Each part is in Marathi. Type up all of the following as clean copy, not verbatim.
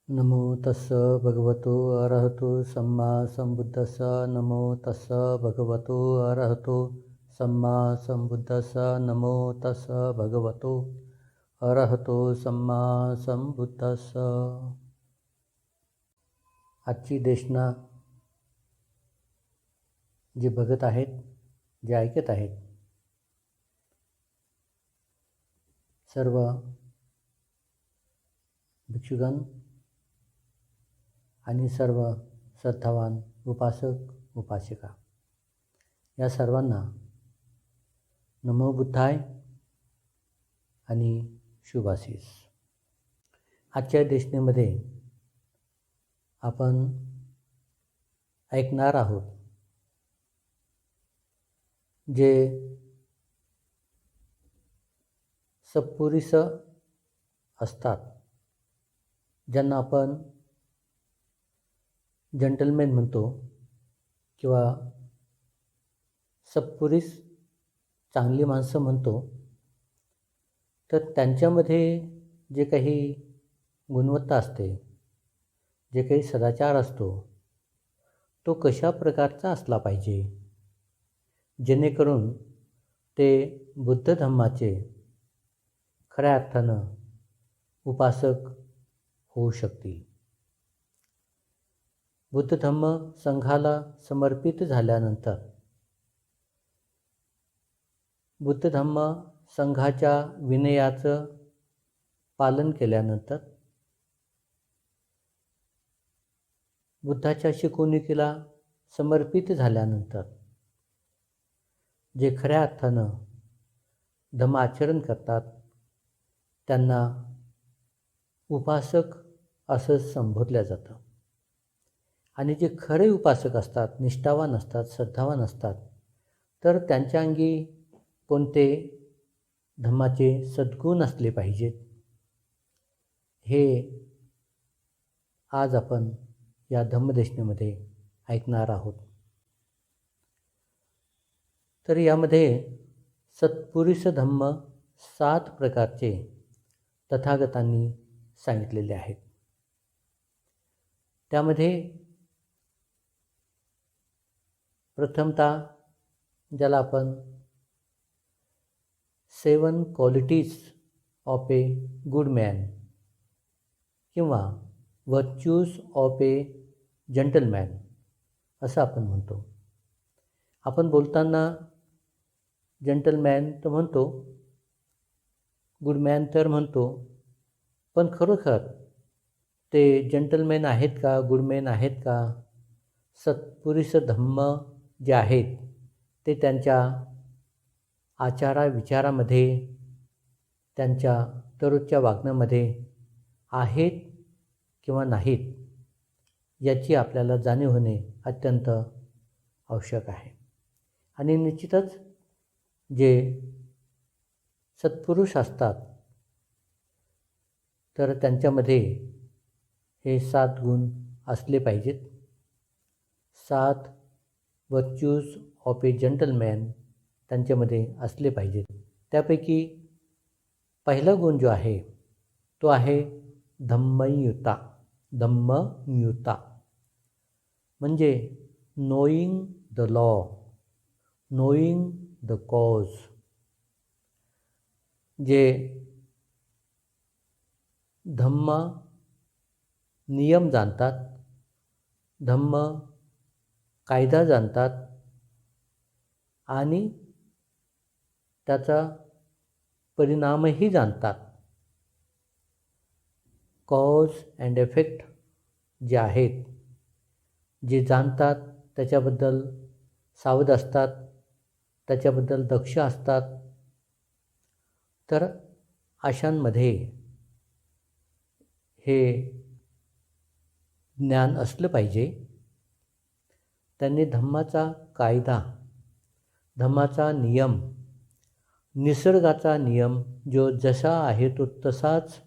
नमो तस्स भगवतो अरहतो सम्मा संबुद्धस्स नमो तस्स भगवतो अरहतो सम्मा संबुद्धस्स नमो तस्स भगवतो अरहतो सम्मा संबुद्धस्स. आजची देशना जे बघत आहेत, जे ऐकत आहेत, सर्व भिक्षुगण आणि सर्व श्रद्धावान उपासक उपासिका या सर्वांना नमो बुद्धाय आणि शुभाशीष. आजच्या देशनेमध्ये आपण ऐकणार आहोत जे सत्पुरुष असतात, ज्यांना आपण जंटलमॅन म्हणतो किंवा सत्पुरुष चांगली माणसं म्हणतो. तर त्यांच्यामध्ये जे काही गुणवत्ता असते, जे काही सदाचार असतो, तो कशा प्रकारचा असला पाहिजे जेणेकरून ते बुद्ध धम्माचे खऱ्या अर्थानं उपासक होऊ शकतील. बुद्ध धम्म संघाला समर्पित झाल्यानंतर, बुद्ध धम्म संघाच्या विनयाचं पालन केल्यानंतर, बुद्धाच्या शिकवणुकीला समर्पित झाल्यानंतर जे खऱ्या अर्थानं धम्माचरण करतात त्यांना उपासक असं संबोधलं जातं. आणि जे खरे उपासक असतात, निष्ठावान असतात, श्रद्धावान असतात, तर त्यांच्या अंगी कोणते धम्माचे सद्गुण असले पाहिजेत हे आज आपण या धम्मदेशनेमध्ये ऐकणार आहोत. तर यामध्ये सत्पुरुष धम्म 7 प्रकारचे तथागतांनी सांगितलेले आहेत. त्यामध्ये प्रथमतः ज्याला आपण 7 qualities of a good man किंवा व्हर्च्यूज ऑफ ए जंटलमॅन असं आपण म्हणतो. आपण बोलताना जंटलमॅन तर म्हणतो, गुडमॅन तर म्हणतो, पण खरोखर ते जंटलमॅन आहेत का, गुडमॅन आहेत का? सत्पुरुष धम्म जे आहेत ते त्यांच्या आचाराविचारामध्ये, त्यांच्या दररोजच्या वागण्यामध्ये आहेत किंवा नाहीत याची आपल्याला जाणीव होणे अत्यंत आवश्यक आहे. आणि निश्चितच जे सत्पुरुष असतात तर त्यांच्यामध्ये हे 7 गुण असले पाहिजेत. 7 व्हर्च्यूज ऑफ ए जंटलमॅन त्यांच्यामध्ये असले पाहिजेत. त्यापैकी पहिला गुण जो आहे तो आहे धम्मयुता. धम्मयुता म्हणजे knowing the law, knowing the cause. जे धम्म नियम जाणतात, धम्म कायदा जाणतात आणि त्याचा परिणामही जाणतात. कॉज अँड इफेक्ट जे आहेत, जे जाणतात त्याच्याबद्दल सावध असतात, त्याच्याबद्दल दक्ष असतात. तर अशांमध्ये हे ज्ञान असलं पाहिजे. त्यांनी धम्माचा कायदा, धम्माचा नियम, निसर्गाचा नियम जो जसा आहे तो तसाच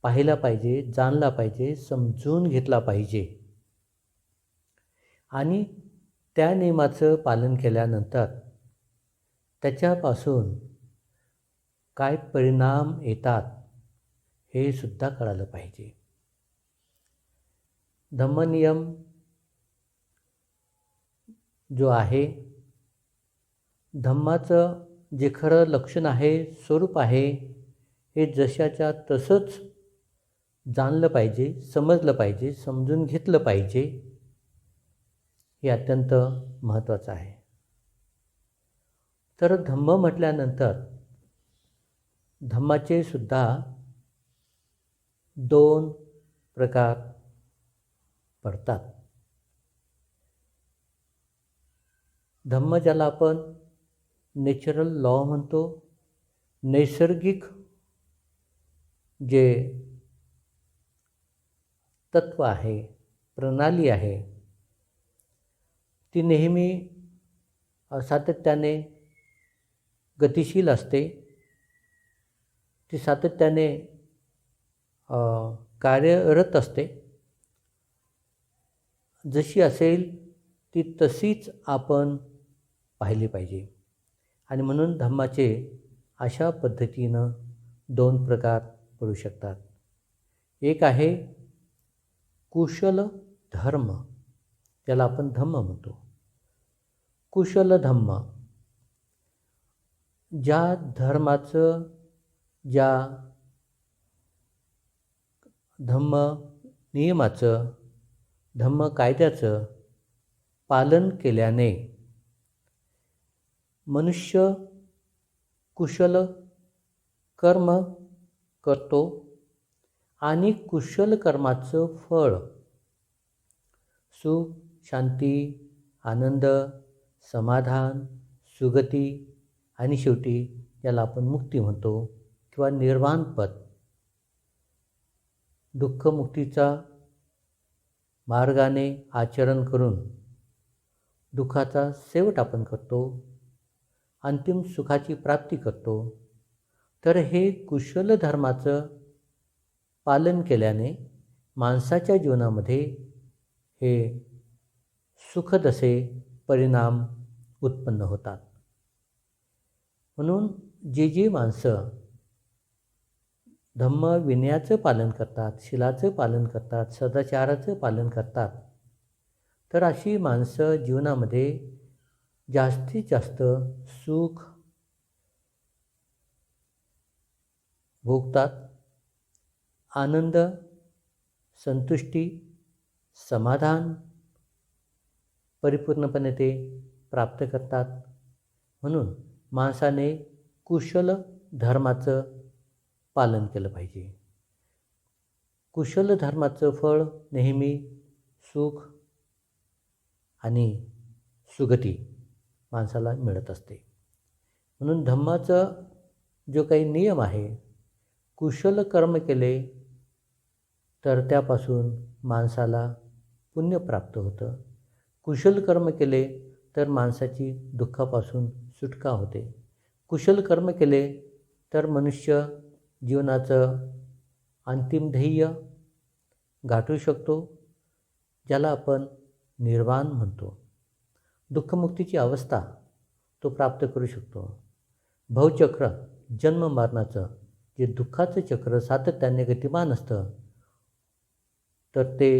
पाहिला पाहिजे, जाणला पाहिजे, समजून घेतला पाहिजे. आणि त्या नियमाचं पालन केल्यानंतर त्याच्यापासून काय परिणाम येतात हे सुद्धा कळालं पाहिजे. धम्मनियम जो आहे, धम्माचं जे खरं लक्षण आहे, स्वरूप आहे, हे जशाच्या तसंच जाणलं पाहिजे, समजलं पाहिजे, समजून घेतलं पाहिजे. हे अत्यंत महत्त्वाचं आहे. तर धम्म म्हटल्यानंतर धम्माचे सुद्धा 2 प्रकार पडतात. धम्म ज्याला आपण नॅचरल लॉ म्हणतो, नैसर्गिक जे तत्व आहे, प्रणाली आहे, ती नेहमी सातत्याने गतिशील असते. ती सातत्याने कार्यरत असते. जशी असेल ती तशीच आपण पाहिली पाहिजे. आणि म्हणून धम्माचे अशा पद्धतीनं 2 प्रकार पडू शकतात. एक आहे कुशल धर्म, त्याला आपण धम्म म्हणतो. कुशल धम्म, ज्या धर्माचं, ज्या धम्म नियमाचं, धम्म कायद्याचं पालन केल्याने मनुष्य कुशल कर्म करतो आणि कुशल कर्माचं फळ सुख, शांती, आनंद, समाधान, सुगती आणि शेवटी याला आपण मुक्ती म्हणतो किंवा निर्वाण पद, दुःखमुक्तीचा मार्गाने आचरण करून दुःखाचा शेवट आपण करतो, अंतिम सुखाची प्राप्ती करतो. तर हे कुशल धर्माचं पालन केल्याने माणसाच्या जीवनामध्ये हे सुखद असे परिणाम उत्पन्न होतात. म्हणून जी माणसं धम्म विनयाचं पालन करतात, शीलाचं पालन करतात, सदाचाराचं पालन करतात, तर अशी माणसं जीवनामध्ये जास्तीत जास्त सुख भोगतात, आनंद, संतुष्टी, समाधान परिपूर्णपणे ते प्राप्त करतात. म्हणून माणसाने कुशल धर्माचं पालन केलं पाहिजे. कुशल धर्माचं फळ नेहमी सुख आणि सुगती माणसाला मिळत असते. म्हणून धम्माचा जो काही नियम आहे, कुशल कर्म केले तर त्यापासून माणसाला पुण्य प्राप्त होतं. कुशल कर्म केले तर माणसाची दुःखापासून सुटका होते. कुशल कर्म केले तर मनुष्य जीवनाचं अंतिम ध्येय गाठू शकतो, ज्याला आपण निर्वाण म्हणतो. दुःखमुक्तीची अवस्था तो प्राप्त करू शकतो. भवचक्र, जन्म मरणाचं जे दुःखाचं चक्र सातत्याने गतिमान असतं, तर ते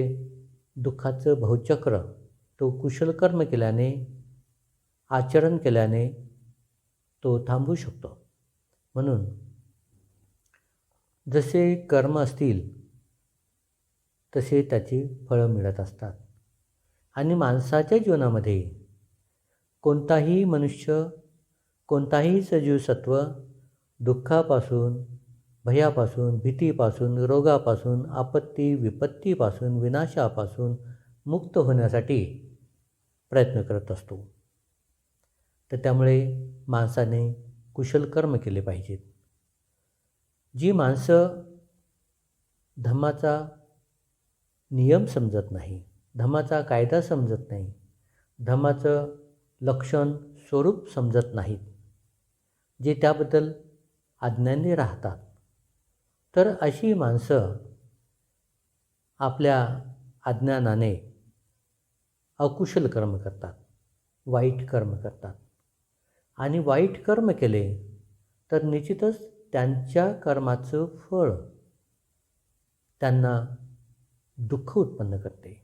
दुःखाचं भवचक्र तो कुशल कर्म केल्याने, आचरण केल्याने तो थांबवू शकतो. म्हणून जसे कर्म असतील तसे त्याची फळं मिळत असतात. आणि माणसाच्या जीवनामध्ये कोणताही मनुष्य, कोणताही सजीव सत्व दुःखापासून, भयापासून, भीतीपासून, रोगापासून, आपत्ती विपत्तीपासून, विनाशापासून मुक्त होण्यासाठी प्रयत्न करत असतो. तर त्यामुळे माणसाने कुशल कर्म केले पाहिजेत. जी माणसं धम्माचा नियम समजत नाही, धम्माचा कायदा समजत नाही, धम्माचं लक्षण स्वरूप समजत नाहीत, जे त्याबद्दल अज्ञानी राहतात, तर अशी माणसं आपल्या अज्ञानाने अकुशल कर्म करतात, वाईट कर्म करतात. आणि वाईट कर्म केले तर निश्चितच त्यांच्या कर्माचं फळ त्यांना दुःख उत्पन्न करते.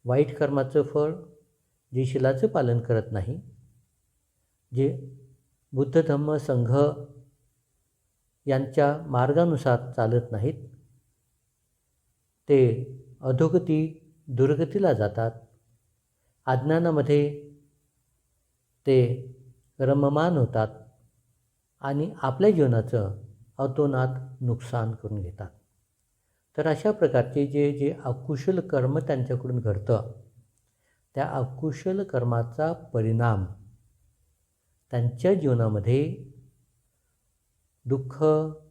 वाईट कर्माचं फळ जे शिलाचं पालन करत नाही, जे बुद्ध धम्म संघ यांच्या मार्गानुसार चालत नाहीत, ते अधोगती दुर्गतीला जातात. अज्ञानामध्ये ते रममान होतात आणि आपल्या जीवनाचं अतोनात नुकसान करून घेतात. तर अशा प्रकारचे जे जे अकुशल कर्म त्यांच्याकडून घडतं, त्या अकुशल कर्माचा परिणाम त्यांच्या जीवनामध्ये दुःख,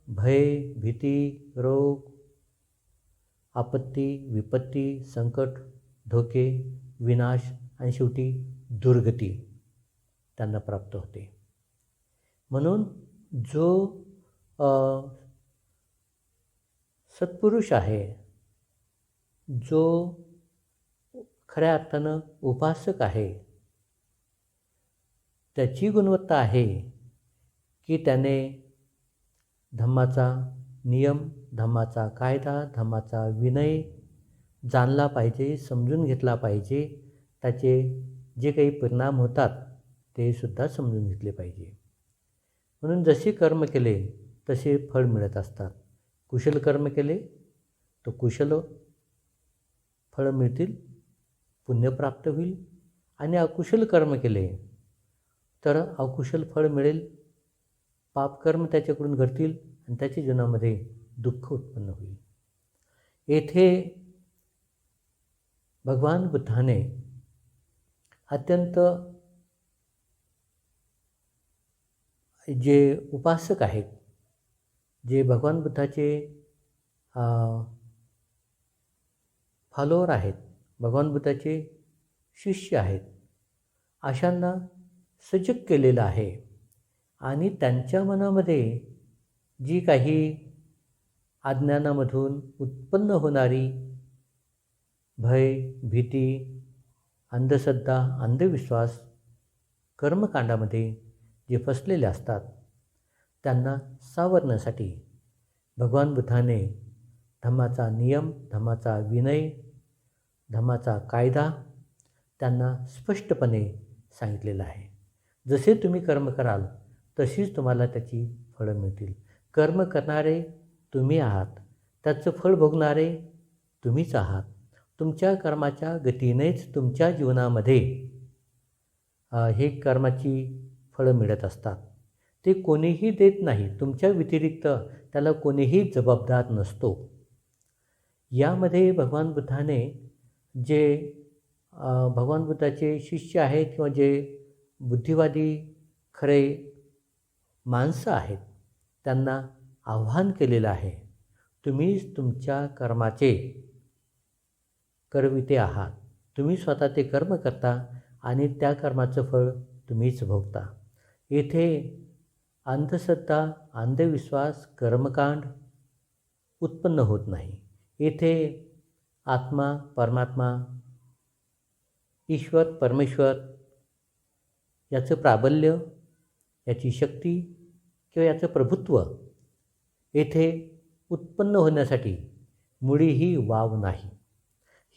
भय, भीती, रोग, आपत्ती, विपत्ती, संकट, धोके, विनाश आणि शेवटी दुर्गती त्यांना प्राप्त होते. म्हणून जो सत्पुरुष आहे, जो खऱ्या अर्थानं उपासक आहे, त्याची गुणवत्ता आहे की त्याने धम्माचा नियम, धम्माचा कायदा, धम्माचा विनय जाणला पाहिजे, समजून घेतला पाहिजे. त्याचे जे काही परिणाम होतात ते सुद्धा समजून घेतले पाहिजे. म्हणून जसे कर्म केले तसे फळ मिळत असतात. कुशल कर्म केले तर कुशल फळं मिळतील, पुण्य प्राप्त होईल. आणि अकुशल कर्म केले तर अकुशल फळ मिळेल, पापकर्म त्याच्याकडून घडतील आणि त्याच्या जीवनामध्ये दुःख उत्पन्न होईल. येथे भगवान बुद्धाने अत्यंत जे उपासक आहेत, जे भगवान बुद्धाचे फॉलोअर आहेत, भगवान बुद्धाचे शिष्य आहेत, अशांना सजग केलेलं आहे. आणि त्यांच्या मनामध्ये जी काही अज्ञानामधून उत्पन्न होणारी भय, भीती, अंधश्रद्धा, अंधविश्वास, कर्मकांडामध्ये जे फसलेले असतात, त्यांना सावरण्यासाठी भगवान बुद्धाने धम्माचा नियम, धम्माचा विनय, धम्माचा कायदा त्यांना स्पष्टपणे सांगितलेला आहे. जसे तुम्ही कर्म कराल तशीच तुम्हाला त्याची फळं मिळतील. कर्म करणारे तुम्ही आहात, त्याचं फळ भोगणारे तुम्हीच आहात. तुमच्या कर्माच्या गतीनेच तुमच्या जीवनामध्ये हे कर्माची फळं मिळत असतात. ते कोणीही देत नाही. तुमच्या व्यतिरिक्त त्याला कोणीही जबाबदार नसतो. यामध्ये भगवान बुद्धाने जे भगवान बुद्धाचे शिष्य आहेत किंवा जे बुद्धिवादी खरे माणसं आहेत, त्यांना आव्हान केलेलं आहे. तुम्हीच तुमच्या कर्माचे करविते आहात. तुम्ही स्वतः ते कर्म करता आणि त्या कर्माचं फळ तुम्हीच भोगता. येथे अंधश्रद्धा, अंधविश्वास, कर्मकांड उत्पन्न होत नाही. येथे आत्मा, परमात्मा, ईश्वर, परमेश्वर याचं प्राबल्य, याची शक्ती किंवा याचं प्रभुत्व येथे उत्पन्न होण्यासाठी मुळीही वाव नाही.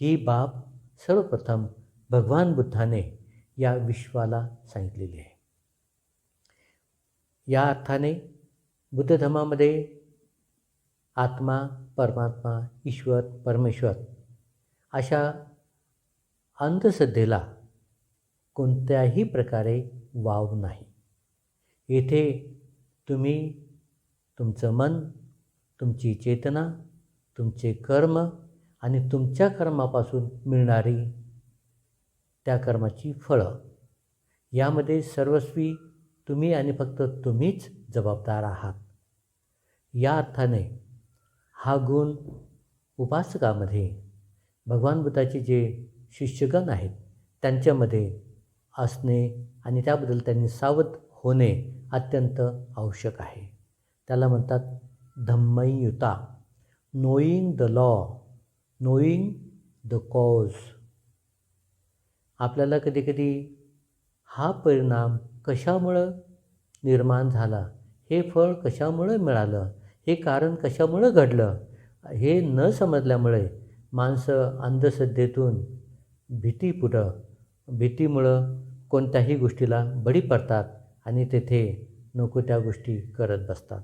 ही बाब सर्वप्रथम भगवान बुद्धाने या विश्वाला सांगितलेली आहे. या अर्थाने बुद्ध धर्मामध्ये आत्मा, परमात्मा, ईश्वर, परमेश्वर अशा अंधश्रद्धेला कोणत्याही प्रकारे वाव नाही. येथे तुम्ही तुमचं मन, तुमची चेतना, तुमचे कर्म आणि तुमच्या कर्मापासून मिळणारी त्या कर्माची फळं, यामध्ये सर्वस्वी तुम्ही आणि फक्त तुम्हीच जबाबदार आहात. या अर्थाने हा गुण उपासकामध्ये, भगवान बुद्धाचे जे शिष्यगण आहेत त्यांच्यामध्ये असणे आणि त्याबद्दल त्यांनी सावध होणे अत्यंत आवश्यक आहे. त्याला म्हणतात धम्मयुता, knowing the law, knowing the cause. आपल्याला कधीकधी हा परिणाम कशामुळं निर्माण झाला, हे फळ कशामुळं मिळालं, हे कारण कशामुळं घडलं, हे न समजल्यामुळे माणसं अंधश्रद्धेतून भीतीमुळं कोणत्याही गोष्टीला बळी पडतात आणि तेथे नको त्या गोष्टी करत बसतात.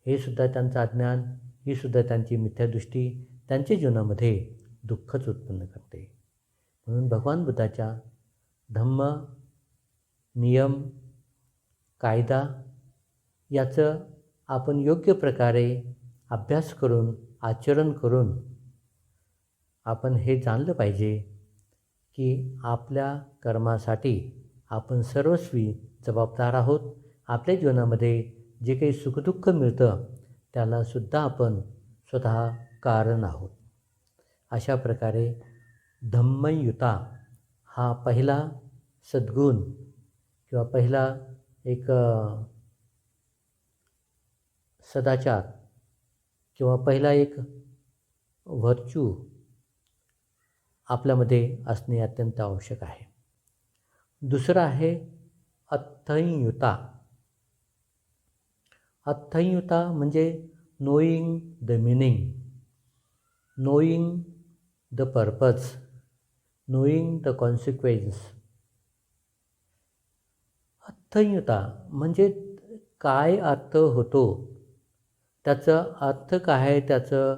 हे सुद्धा त्यांचं अज्ञान, ही सुद्धा त्यांची मिथ्यादृष्टी त्यांच्या जीवनामध्ये दुःखच उत्पन्न करते. म्हणून भगवान बुद्धाच्या धम्म, नियम, कायदा याचं आपण योग्य प्रकारे अभ्यास करून, आचरण करून आपण हे जाणलं पाहिजे की आपल्या कर्मासाठी आपण सर्वस्वी जबाबदार आहोत. आपल्या जीवनामध्ये जे काही सुखदुःख मिळतं त्यालासुद्धा आपण स्वतः कारण आहोत. अशा प्रकारे धम्मयुता हा पहिला सद्गुण किंवा पहिला एक सदाचार किंवा पहिला एक व्हर्च्यू आपल्यामध्ये असणे अत्यंत आवश्यक आहे. दुसरं आहे अर्थयुता. अर्थयुता म्हणजे knowing the meaning, knowing the purpose, knowing the consequence. अर्थयुता म्हणजे काय अर्थ होतो, त्याचं अर्थ काय आहे, त्याचं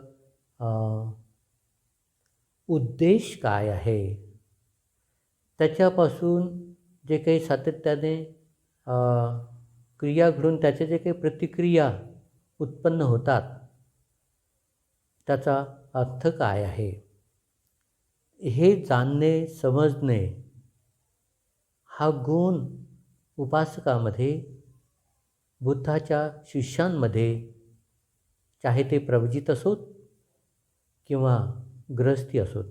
उद्देश काय आहे, त्याच्यापासून जे काही सातत्याने क्रिया घडून त्याच्या जे काही प्रतिक्रिया उत्पन्न होतात त्याचा अर्थ काय आहे, हे जाणणे, समजणे हा गुण उपासकामध्ये, बुद्धाच्या शिष्यांमध्ये, चाहे ते प्रवजित असोत किंवा गृहस्थी असोत,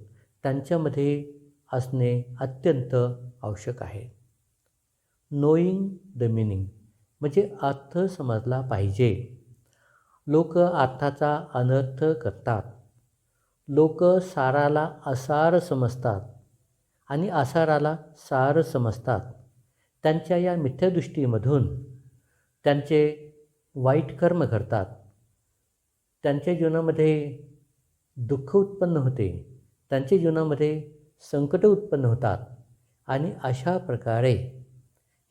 त्यांच्यामध्ये असणे अत्यंत आवश्यक आहे. नोईंग द मिनिंग म्हणजे अर्थ समजला पाहिजे. लोक अर्थाचा अनर्थ करतात. लोक साराला असार समजतात आणि असाराला सार समजतात. त्यांच्या या मिथ्यादृष्टीमधून त्यांचे वाईट कर्म घडतात. त्यांच्या जीवनामध्ये दुःख उत्पन्न होते, त्यांच्या जीवनामध्ये संकट उत्पन्न होतात आणि अशा प्रकारे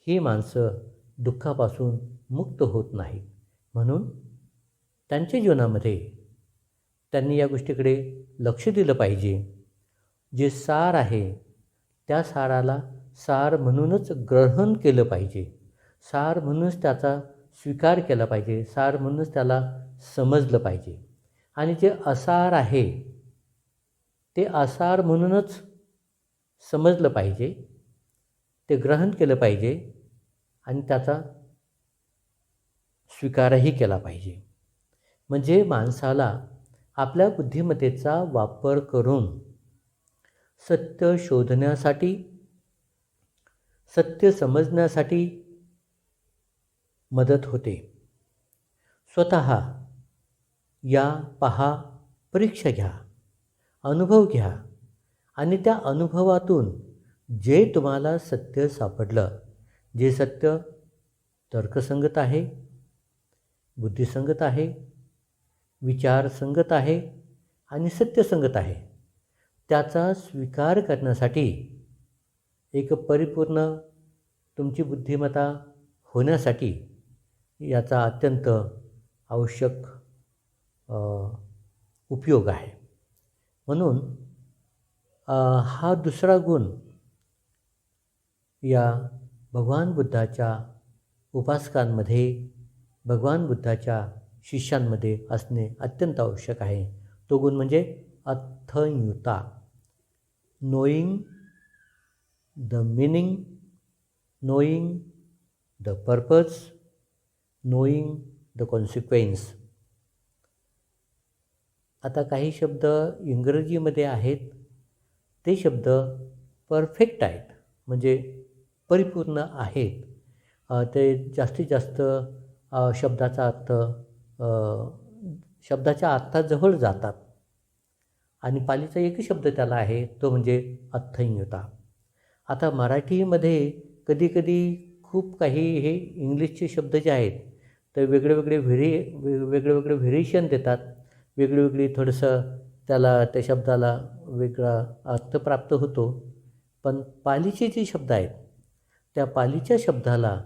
ही माणसं दुःखापासून मुक्त होत नाहीत. म्हणून त्यांच्या जीवनामध्ये त्यांनी या गोष्टीकडे लक्ष दिलं पाहिजे. जे सार आहे त्या साराला सार म्हणूनच ग्रहण केलं पाहिजे, सार म्हणूनच त्याचा स्वीकार केला पाहिजे, सार म्हणूनच त्याला समजलं पाहिजे. आणि जे असार आहे ते असार म्हणूनच समजलं पाहिजे, ते ग्रहण केलं पाहिजे आणि त्याचा स्वीकारही केला पाहिजे. म्हणजे माणसाला आपल्या बुद्धिमत्तेचा वापर करून सत्य शोधण्यासाठी, सत्य समजण्यासाठी मदत होते. स्वतः या, पहा, परीक्षा घ्या, अनुभव घ्या आणि त्या अनुभवातून जे तुम्हाला सत्य सापडलं, जे सत्य तर्कसंगत आहे, बुद्धिसंगत आहे, विचारसंगत आहे आणि सत्यसंगत आहे, त्याचा स्वीकार करण्यासाठी एक परिपूर्ण तुमची बुद्धिमत्ता होण्यासाठी याचा अत्यंत आवश्यक उपयोग आहे. म्हणून हा दुसरा गुण या भगवान बुद्धाच्या उपासकांमध्ये, भगवान बुद्धाच्या शिष्यांमध्ये असणे अत्यंत आवश्यक आहे. तो गुण म्हणजे अर्थयुता, knowing the meaning, knowing the purpose, knowing the consequence. आता काही शब्द इंग्रजीमध्ये आहेत, ते शब्द परफेक्ट आहेत, म्हणजे परिपूर्ण आहेत. ते जास्तीत जास्त शब्दाच्या अर्थाजवळ जातात आणि पालीचा एकच शब्द त्याला आहे, तो म्हणजे अर्थयुता. आता मराठीमध्ये कधीकधी खूप काही हे इंग्लिशचे शब्द जे आहेत तर वेगळे वेगळे व्हेरिएशन देतात, वेगळी थोडंसं त्या शब्दाला वेगळा अर्थ प्राप्त होतो. पण पालीचे जे शब्द आहेत त्या पालीच्या शब्दाला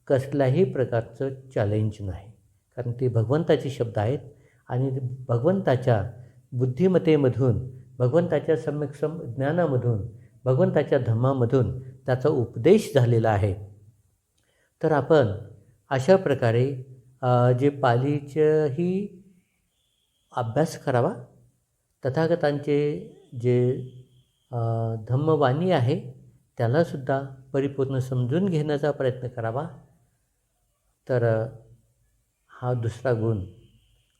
कसल्याही प्रकारचं चॅलेंज नाही, कारण ते भगवंताचे शब्द आहेत आणि भगवंताच्या बुद्धिमत्तेमधून, भगवंताच्या सम्यक ज्ञानामधून, भगवंताच्या धम्मामधून त्याचा उपदेश झालेला आहे. तर आपण अशा प्रकारे जे पालीचंही अभ्यास करावा, तथागतांचे जे धम्मवाणी आहे त्यालासुद्धा परिपूर्ण समजून घेण्याचा प्रयत्न करावा. तर हा दुसरा गुण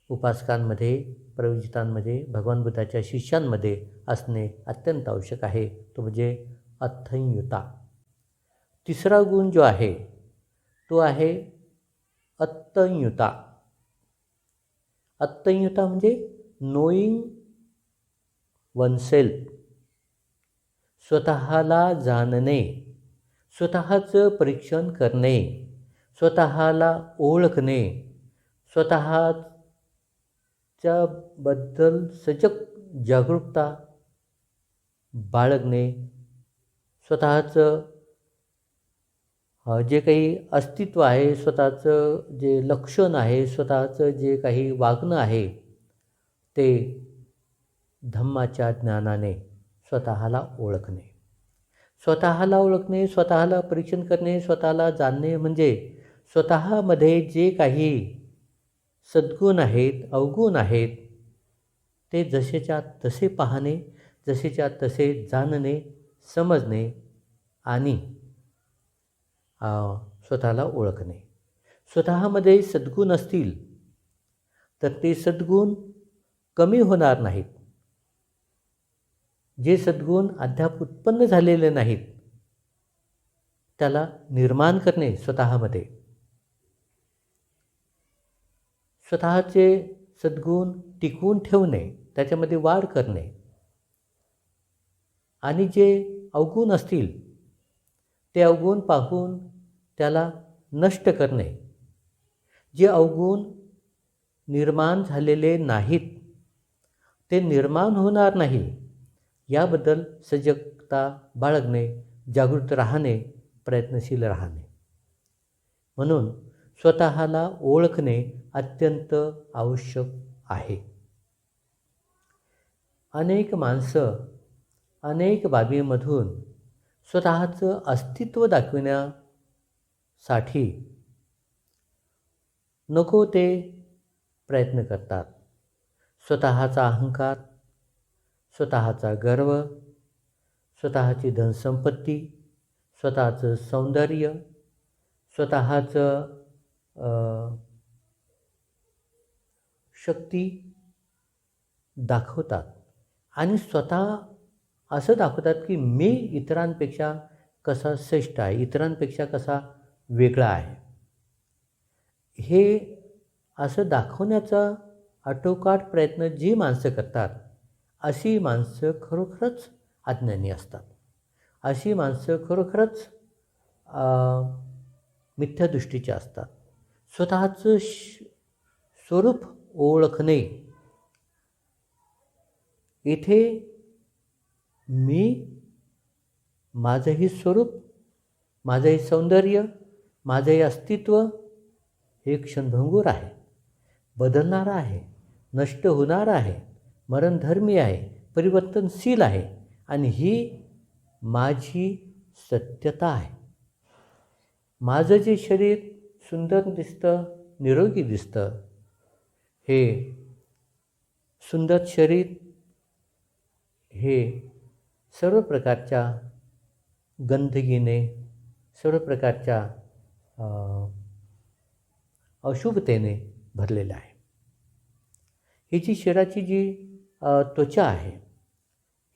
उपासकांमध्ये, प्रयोजितांमध्ये, भगवान बुद्धाच्या शिष्यांमध्ये असणे अत्यंत आवश्यक आहे, तो म्हणजे अथंयुता. तिसरा गुण जो आहे तो आहे अत्तंयुता. अत्तंयुता म्हणजे नोईंग वनसेल्फ, स्वतःला जाणणे, स्वतःचं परीक्षण करणे, स्वतःला ओळखणे, स्वतःच्याबद्दल सजग जागरूकता बाळगणे, स्वतःचं जे काही अस्तित्व आहे, स्वतःचं जे लक्षण आहे, स्वतःचं जे काही वागणं आहे ते धम्माच्या ज्ञानाने स्वतःला ओळखणे. स्वतःला ओळखणे, स्वतःला परीक्षण करणे, स्वतःला जाणणे म्हणजे स्वतःमध्ये जे काही सद्गुण आहेत, अवगुण आहेत ते जसेच्या तसे पाहणे, जसेच्या तसे जाणणे, समजणे आणि स्वतःला ओळखणे. स्वतःमध्ये सद्गुण असतील तर ते सद्गुण कमी होणार नाहीत. जे सद्गुण अद्याप उत्पन्न झालेले नाहीत त्याला निर्माण करणे, स्वतःमध्ये स्वतःचे सद्गुण टिकवून ठेवणे, त्याच्यामध्ये वाढ करणे आणि जे अवगुण असतील ते अवगुण पाहून त्याला नष्ट करणे. जे अवगुण निर्माण झालेले नाहीत, ते निर्माण होणार नाही याबद्दल सजगता बाळगणे, जागृत राहणे, प्रयत्नशील राहणे. म्हणून स्वतःला ओळखणे अत्यंत आवश्यक आहे. अनेक माणसं अनेक बाबीमधून स्वतःचं अस्तित्व दाखविण्यासाठी नको ते प्रयत्न करतात. स्वतःचा अहंकार, स्वतःचा गर्व, स्वतःची धनसंपत्ती, स्वतःचं सौंदर्य, स्वतःचं शक्ती दाखवतात आणि स्वतः असं दाखवतात की मी इतरांपेक्षा कसा श्रेष्ठ आहे, इतरांपेक्षा कसा वेगळा आहे. हे असं दाखवण्याचा आटोकाट प्रयत्न जी माणसं करतात अशी माणसं खरोखरच अज्ञानी असतात. अशी माणसं खरोखरच मिथ्यादृष्टीची असतात. स्वतःचं स्वरूप ओळखणे, इथे मी, माझंही स्वरूप, माझंही सौंदर्य, माझंही अस्तित्व हे क्षणभंगूर आहे, बदलणारं आहे, नष्ट होणारं आहे, मरणधर्मी आहे, परिवर्तनशील आहे आणि ही माझी सत्यता आहे. माझं जे शरीर सुंदर दिसतं, निरोगी दिसतं, हे सुंदर शरीर हे सर्व प्रकारच्या गंदगीने, सर्व प्रकारच्या अशुभतेने भरलेलं आहे. ही जी शरीराची जी त्वचा आहे,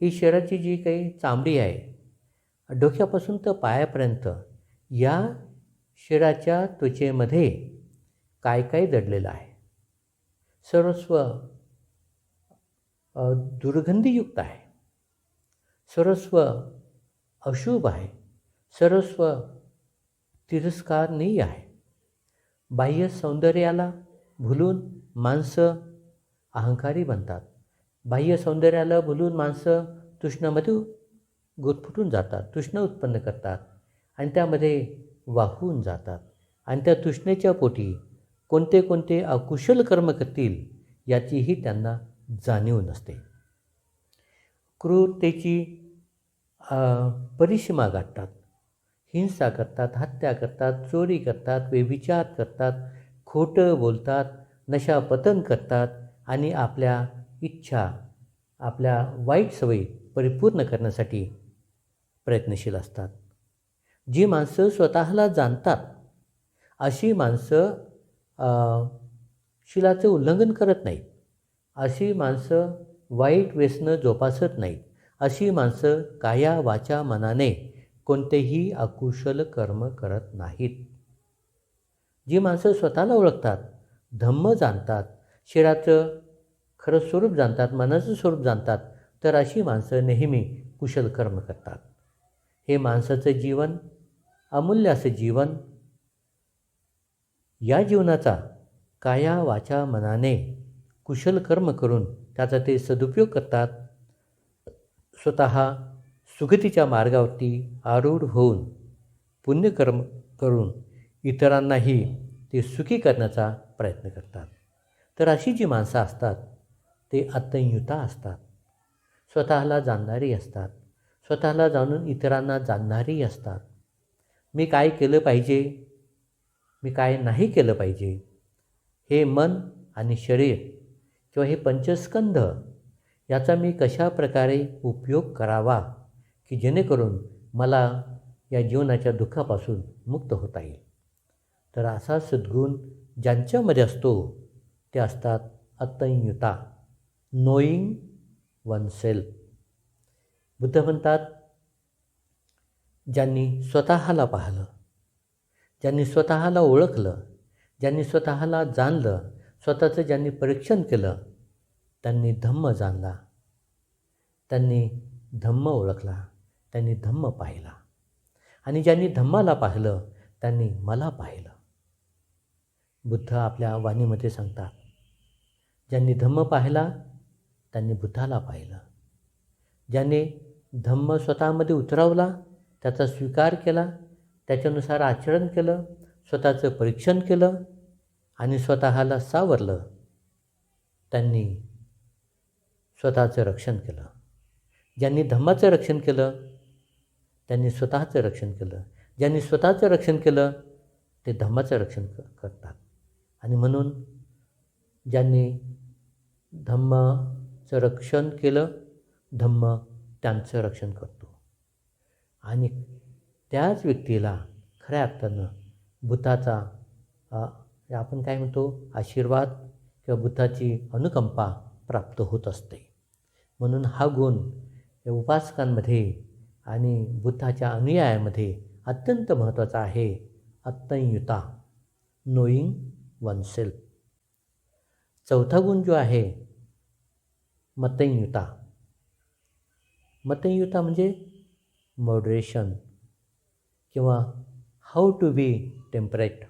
ही शरीराची जी काही चामडी आहे, डोक्यापासून तर पायापर्यंत या शरीराच्या त्वचेमध्ये काय काय दडलेलं आहे. सर्वस्व दुर्गंधीयुक्त आहे, सर्वस्व अशुभ आहे, सर्वस्व तिरस्कारणीय आहे. बाह्य सौंदर्याला भुलून माणसं अहंकारी बनतात. बाह्य सौंदर्याला भुलून माणसं तृष्णामध्ये गुरफटून जातात, तृष्णा उत्पन्न करतात आणि त्यामध्ये वाहून जातात आणि त्या तृष्णेच्या पोटी कोणते कोणते अकुशल कर्म करतील याचीही त्यांना जाणीव नसते. क्रूरतेची परिसीमा गाठतात, हिंसा करतात, हत्या करतात, चोरी करतात, व्यभिचार करतात, खोटं बोलतात, नशापतन करतात आणि आपल्या इच्छा, आपल्या वाईट सवयी परिपूर्ण करण्यासाठी प्रयत्नशील असतात. जी माणसं स्वतःला जाणतात अशी माणसं शिलाचं उल्लंघन करत नाहीत, अशी माणसं वाईट व्यसनं जोपासत नाहीत, अशी माणसं काया वाचा मनाने कोणतेही अकुशल कर्म करत नाहीत. जी माणसं स्वतःला ओळखतात, धम्म जाणतात, शरीराचं खरं स्वरूप जाणतात, मनाचं स्वरूप जाणतात, तर अशी माणसं नेहमी कुशल कर्म करतात. हे माणसाचं जीवन अमूल्य असं जीवन, या जीवनाचा काया वाचा मनाने कुशल कर्म करून त्याचा ते सदुपयोग करतात. स्वतः सुगतीच्या मार्गावरती आरूढ होऊन पुण्यकर्म करून इतरांनाही ते सुखी करण्याचा प्रयत्न करतात. तर अशी जी माणसं असतात ते आत्मयुता असतात, स्वतःला जाणणारी असतात, स्वतःला जाणून इतरांना जाणणारी असतात. मी काय केलं पाहिजे, मी काय नाही केलं पाहिजे, हे मन आणि शरीर किंवा हे पंचस्कंध याचा मी कशा प्रकारे उपयोग करावा की जेणेकरून मला या जीवनाच्या दुःखापासून मुक्त होता येईल. तर असा सद्गुण ज्यांच्यामध्ये असतो ते असतात आत्मयुता, नोईंग वनसेल्फ. बुद्ध म्हणतात, ज्यांनी स्वतःला पाहिलं, ज्यांनी स्वतःला ओळखलं, ज्यांनी स्वतःला जाणलं, स्वतःचं ज्यांनी परीक्षण केलं, त्यांनी धम्म जाणला, त्यांनी धम्म ओळखला, त्यांनी धम्म पाहिला. आणि ज्यांनी धम्माला पाहिलं त्यांनी मला पाहिलं. बुद्ध आपल्या वाणीमध्ये सांगतात, ज्यांनी धम्म पाहिला त्यांनी बुद्धाला पाहिलं. ज्यांनी धम्म स्वतःमध्ये उतरवला, त्याचा स्वीकार केला, त्याच्यानुसार आचरण केलं, स्वतःचं परीक्षण केलं आणि स्वतःला सावरलं, त्यांनी स्वतःचं रक्षण केलं. ज्यांनी धम्माचं रक्षण केलं त्यांनी स्वतःचं रक्षण केलं. ज्यांनी स्वतःचं रक्षण केलं ते धम्माचं रक्षण करतात. आणि म्हणून ज्यांनी धम्माचं रक्षण केलं, धम्म त्यांचं रक्षण करतो. आणि त्याच व्यक्तीला खऱ्या अर्थानं बुद्धाचा आपण काय म्हणतो आशीर्वाद किंवा बुद्धाची अनुकंपा प्राप्त होत असते. म्हणून हा गुण उपासकांमध्ये आणि बुद्धाच्या अनुयायामध्ये अत्यंत महत्त्वाचा आहे, आत्मयुता, नोईंग वनसेल्फ. चौथा गुण जो आहे मतयुता. मतयुता म्हणजे मॉडरेशन किंवा हाऊ टू बी टेम्परेट,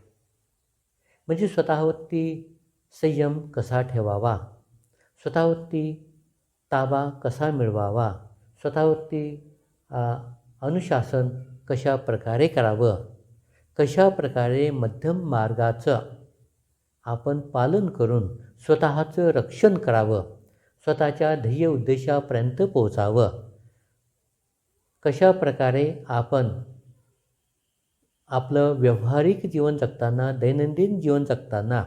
म्हणजे स्वतःवरती संयम कसा ठेवावा, स्वतःवरती ताबा कसा मिळवावा, स्वतःवरती अनुशासन कशा प्रकारे करावं, कशा प्रकारे मध्यम मार्गाचं आपण पालन करून स्वतःचं रक्षण करावं, स्वतःच्या ध्येय उद्देशापर्यंत पोहोचावं, कशा प्रकारे आपण आपलं व्यावहारिक जीवन जगताना, दैनंदिन जीवन जगताना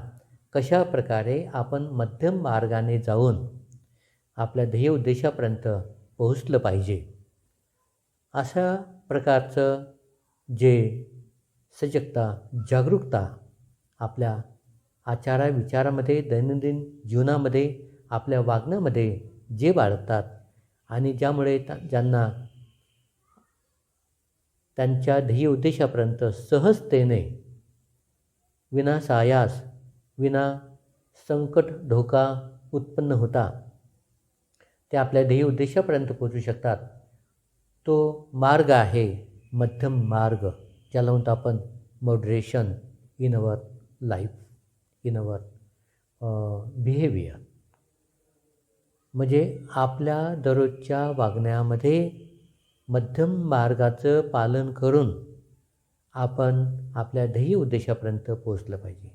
कशा प्रकारे आपण मध्यम मार्गाने जाऊन आपल्या ध्येय उद्देशापर्यंत पोहोचलं पाहिजे, अशा प्रकारचं जे सजगता, जागरूकता आपल्या आचाराविचारामध्ये, दैनंदिन जीवनामध्ये, आपल्या वागण्यामध्ये जे बाळगतात आणि ज्यामुळे ज्यांना त्यांच्या ध्येय उद्देशापर्यंत सहजतेने, विना सायास, विना संकट धोका उत्पन्न होता ते आपल्या ध्येय उद्देशापर्यंत पोहोचू शकतात. तो मार्ग आहे मध्यम मार्ग, ज्याला म्हणतो आपण moderation in our life, in our behaviour. म्हणजे आपल्या दररोजच्या वागण्यामध्ये मध्यम मार्गाचं पालन करून आपण आपल्या ध्येय उद्देशापर्यंत पोचलं पाहिजे.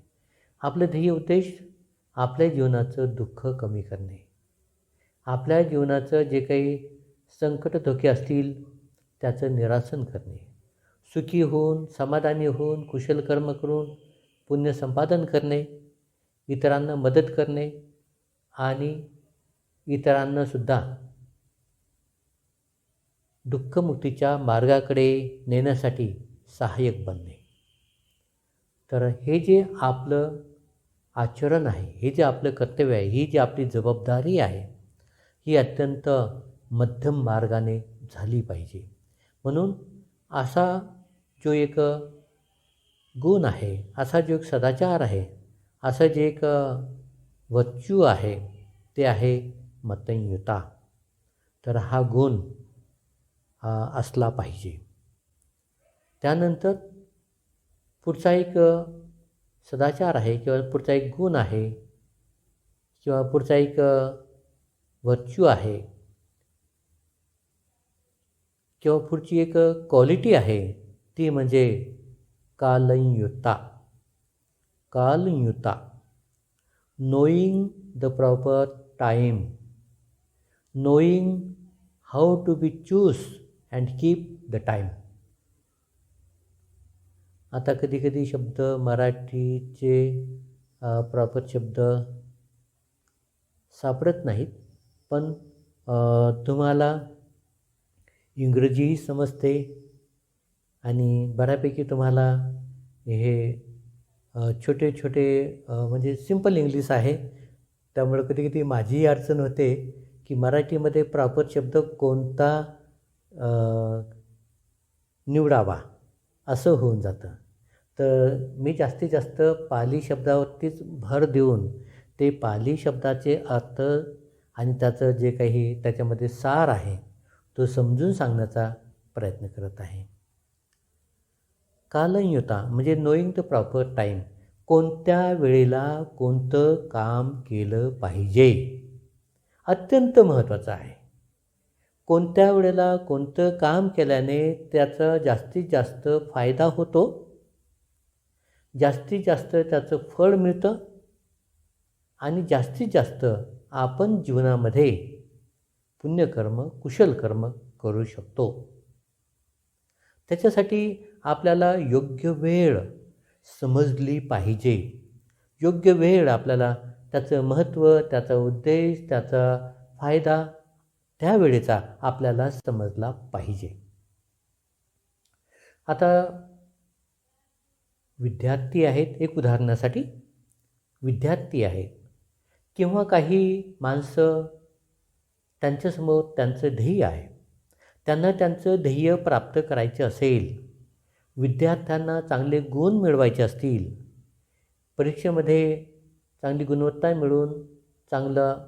आपलं ध्येय उद्देश आपल्या जीवनाचं दुःख कमी करणे, आपल्या जीवनाचं जे काही संकट धोके असतील त्याचं निरासन करणे, सुखी होऊन समाधानी होऊन कुशल कर्म करून पुण्य संपादन करणे, इतरांना मदत करणे आणि इतरांनासुद्धा दुःखमुक्तीच्या मार्गाकडे नेण्यासाठी सहाय्यक बनणे. तर हे जे आपलं आचरण आहे, हे जे आपलं कर्तव्य आहे, ही जी आपली जबाबदारी आहे, ही अत्यंत मध्यम मार्गाने झाली पाहिजे. म्हणून असा जो एक गुण आहे, असा जो एक सदाचार आहे, असं जे एक वर्च्यू आहे ते आहे मतंयुता. तर हा गुण असला पाहिजे. त्यानंतर पुढचा एक सदाचार आहे किंवा पुढचा एक गुण आहे किंवा पुढचा एक वर्च्यू आहे किंवा पुढची एक क्वालिटी आहे, ती म्हणजे कालयुता. कालयुता, knowing the proper time, knowing how to be choose and keep the time. आता कधी शब्द मराठीचे प्रॉपर शब्द सापडत नाहीत, पण तुम्हाला इंग्रजीही समजते आणि बऱ्यापैकी तुम्हाला हे छोटे छोटे म्हणजे सिंपल इंग्लिश आहे. त्यामुळं कधी माझीही अडचण होते की मराठीमध्ये प्रॉपर शब्द कोणता निवडावा असं होऊन जातं. तर मी जास्तीत जास्त पाली शब्दावरतीच भर देऊन ते पाली शब्दाचे अर्थ आणि त्याचं जे काही त्याच्यामध्ये सार आहे तो समजून सांगण्याचा प्रयत्न करत आहे. कालयुता म्हणजे नोईंग द प्रॉपर टाईम, कोणत्या वेळेला कोणतं काम केलं पाहिजे, अत्यंत महत्त्वाचं आहे. कोणत्या वेळेला कोणतं काम केल्याने त्याचा जास्तीत जास्त फायदा होतो, जास्तीत जास्त त्याचं फळ मिळतं आणि जास्तीत जास्त आपण जीवनामध्ये पुण्यकर्म कुशल कर्म करू शकतो. त्याच्यासाठी आपल्याला योग्य वेळ समजली पाहिजे. योग्य वेळ आपल्याला त्याचं महत्त्व, त्याचा उद्देश, त्याचा फायदा त्यावेळेचा आपल्याला समजला पाहिजे. आता विद्यार्थी आहेत, एक उदाहरणासाठी विद्यार्थी आहेत किंवा काही माणसं त्यांच्यासमोर त्यांचं ध्येय आहे, त्यांना त्यांचं ध्येय प्राप्त करायचे असेल, विद्यार्थ्यांना चांगले गुण मिळवायचे असतील, परीक्षेमध्ये चांगली गुणवत्ता मिळवून चांगलं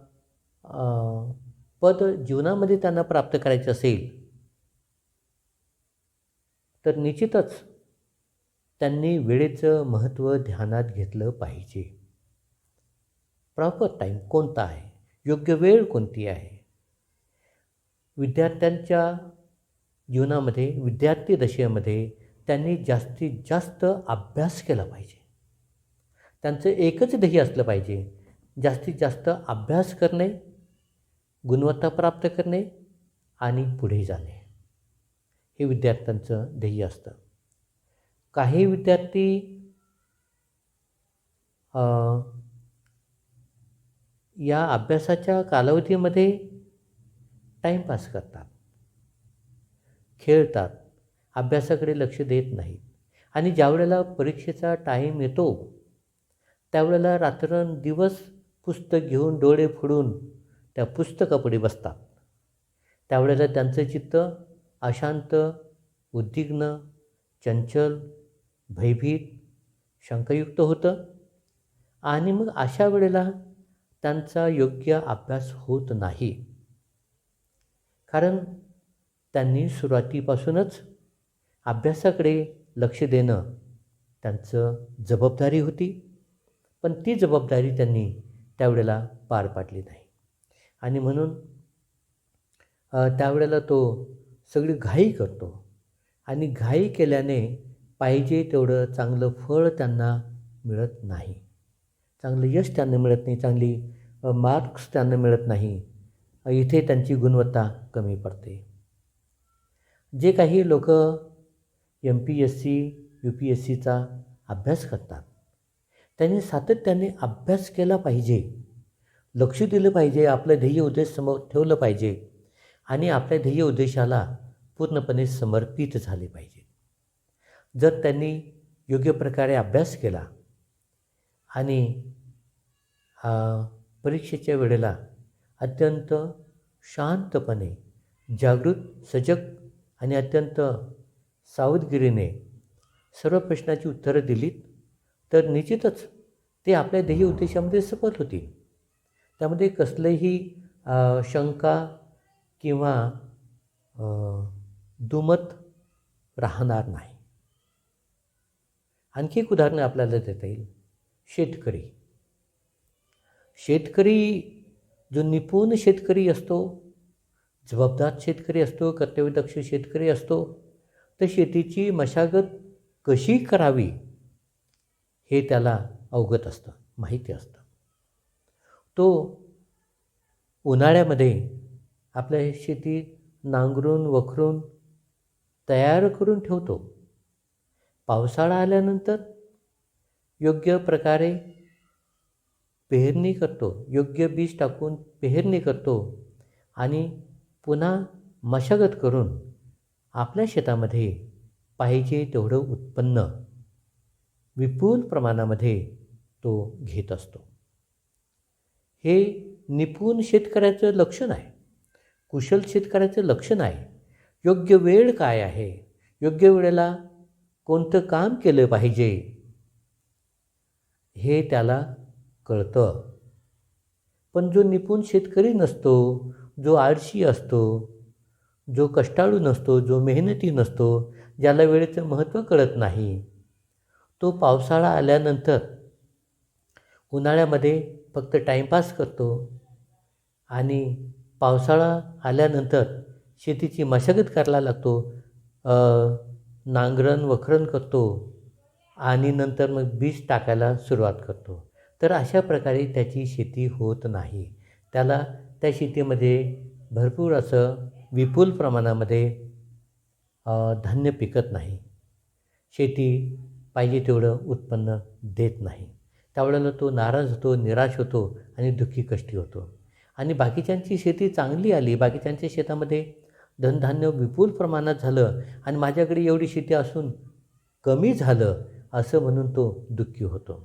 पद जीवनामध्ये त्यांना प्राप्त करायचं असेल, तर निश्चितच त्यांनी वेळेचं महत्त्व ध्यानात घेतलं पाहिजे. प्रॉपर टाईम कोणता आहे, योग्य वेळ कोणती आहे. विद्यार्थ्यांच्या जीवनामध्ये विद्यार्थी दशेमध्ये त्यांनी जास्तीत जास्त अभ्यास केला पाहिजे. त्यांचं एकच ध्येय असलं पाहिजे, जास्तीत जास्त अभ्यास करणे, गुणवत्ता प्राप्त करणे आणि पुढे जाणे, हे विद्यार्थ्यांचं ध्येय असतं. काही विद्यार्थी या अभ्यासाच्या कालावधीमध्ये टाईमपास करतात, खेळतात, अभ्यासाकडे लक्ष देत नाहीत आणि ज्यावेळेला परीक्षेचा टाईम येतो त्यावेळेला रात्रंदिवस पुस्तक घेऊन डोळे फोडून त्या पुस्तकापुढे बसतात. त्यावेळेला त्यांचं चित्त अशांत, उद्विग्न, चंचल, भयभीत, शंकायुक्त होतं आणि मग अशा वेळेला त्यांचा योग्य अभ्यास होत नाही. कारण त्यांनी सुरुवातीपासूनच अभ्यासाकडे लक्ष देणं त्यांचं जबाबदारी होती, पण ती जबाबदारी त्यांनी त्यावेळेला पार पाडली नाही. आणि म्हणून त्यावेळेला तो सगळी घाई करतो आणि घाई केल्याने पाहिजे तेवढं चांगलं फळ त्यांना मिळत नाही, चांगलं यश त्यांना मिळत नाही, चांगली मार्क्स त्यांना मिळत नाही. इथे त्यांची गुणवत्ता कमी पडते. जे काही लोक MPSC UPSCचा अभ्यास करतात त्यांनी सातत्याने अभ्यास केला पाहिजे, लक्ष दिलं पाहिजे, आपलं ध्येय उद्देश समोर ठेवलं पाहिजे आणि आपल्या ध्येय उद्देशाला पूर्णपणे समर्पित झाले पाहिजे. जर त्यांनी योग्य प्रकारे अभ्यास केला आणि परीक्षेच्या वेळेला अत्यंत शांतपणे, जागृत, सजग आणि अत्यंत सावधगिरीने सर्व प्रश्नाची उत्तरं दिलीत तर निश्चितच ते आपल्या ध्येय उद्देशामध्ये सफल होतील. त्यामध्ये कसलेही शंका किंवा दुमत राहणार नाही. आणखी एक उदाहरण आपल्याला देता येईल. शेतकरी जो निपुण शेतकरी असतो, जबाबदार शेतकरी असतो, कर्तव्यदक्ष शेतकरी असतो, तर शेतीची मशागत कशी करावी हे त्याला अवगत असतं, माहिती असतं. तो उन्हाळ्यामध्ये आपल्या शेती नांगरून वखरून तयार करून ठेवतो. पावसाळा आल्यानंतर योग्य प्रकारे पेरणी करतो, योग्य बीज टाकून पेरणी करतो आणि पुन्हा मशागत करून आपल्या शेतामध्ये पाहिजे तेवढं उत्पन्न विपुल प्रमाणामध्ये तो घेत असतो. हे निपुण शेतकऱ्याचं लक्षण आहे, कुशल शेतकऱ्याचं लक्षण आहे. योग्य वेळ काय आहे, योग्य वेळेला कोणतं काम केलं पाहिजे हे त्याला कळतं. पण जो निपुण शेतकरी नसतो, जो आळशी असतो, जो कष्टाळू नसतो, जो मेहनती नसतो, ज्याला वेळेचं महत्त्व कळत नाही, तो पावसाळा आल्यानंतर उन्हाळ्यामध्ये फक्त टाईमपास करतो आणि पावसाळा आल्यानंतर शेतीची मशागत करायला लागतो, नांगरण वखरण करतो आणि नंतर मग बीज टाकायला सुरुवात करतो. तर अशा प्रकारे त्याची शेती होत नाही. त्याला त्या शेतीमध्ये भरपूर असं विपुल प्रमाणामध्ये धान्य पिकत नाही, शेती पाहिजे तेवढं उत्पन्न देत नाही. त्यावेळेला तो नाराज होतो, निराश होतो आणि दुःखी कष्टी होतो. आणि बाकीच्यांची शेती चांगली आली, बाकीच्यांच्या शेतामध्ये धनधान्य विपुल प्रमाणात झालं आणि माझ्याकडे एवढी शेती असून कमी झालं असं म्हणून तो दुःखी होतो.